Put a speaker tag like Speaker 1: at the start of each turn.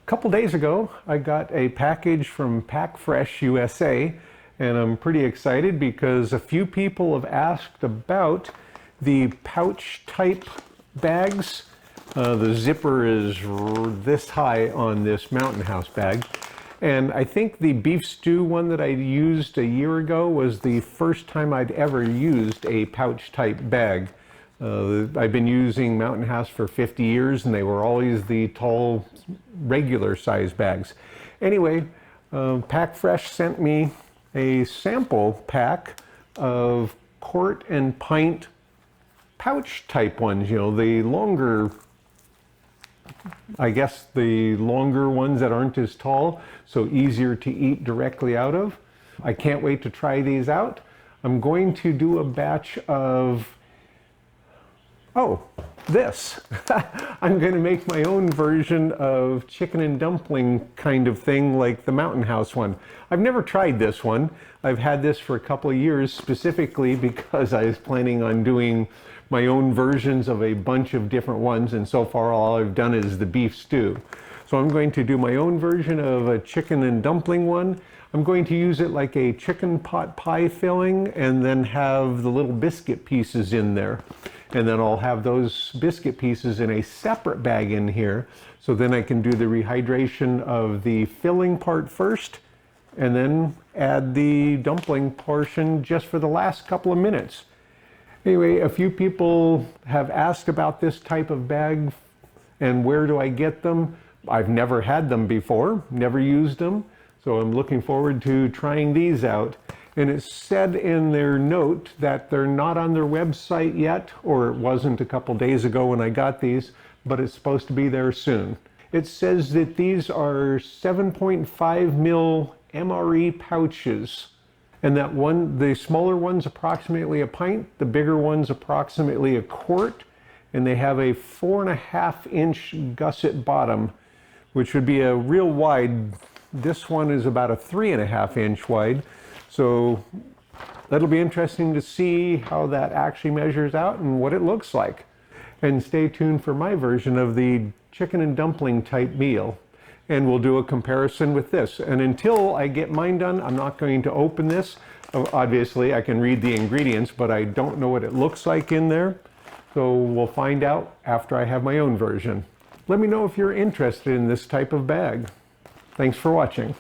Speaker 1: couple days ago, I got a package from PackFreshUSA, and I'm pretty excited because a few people have asked about the pouch type bags. The zipper is this high on this Mountain House bag. And I think the beef stew one that I used a year ago was the first time I'd ever used a pouch type bag. I've been using Mountain House for 50 years and they were always the tall, regular size bags. Anyway, PackFresh sent me a sample pack of quart and pint pouch type ones, you know, the longer, I guess the longer ones that aren't as tall, so easier to eat directly out of. I can't wait to try these out. I'm going to do a batch of, this. I'm going to make my own version of chicken and dumpling kind of thing like the Mountain House one. I've never tried this one. I've had this for a couple of years specifically because I was planning on doing my own versions of a bunch of different ones, and so far all I've done is the beef stew. So I'm going to do my own version of a chicken and dumpling one. I'm going to use it like a chicken pot pie filling and then have the little biscuit pieces in there. And then I'll have those biscuit pieces in a separate bag in here. So then I can do the rehydration of the filling part first and then add the dumpling portion just for the last couple of minutes. Anyway, a few people have asked about this type of bag and where do I get them. I've never had them before, never used them. So I'm looking forward to trying these out. And it's said in their note that they're not on their website yet, or it wasn't a couple days ago when I got these, but it's supposed to be there soon. It says that these are 7.5 mil MRE pouches, and that the smaller one's approximately a pint, the bigger one's approximately a quart, and they have a 4.5-inch gusset bottom, which would be a real wide. This one is about a 3.5-inch wide. So that'll be interesting to see how that actually measures out and what it looks like. And stay tuned for my version of the chicken and dumpling type meal. And we'll do a comparison with this. And until I get mine done, I'm not going to open this. Obviously, I can read the ingredients, but I don't know what it looks like in there. So we'll find out after I have my own version. Let me know if you're interested in this type of bag. Thanks for watching.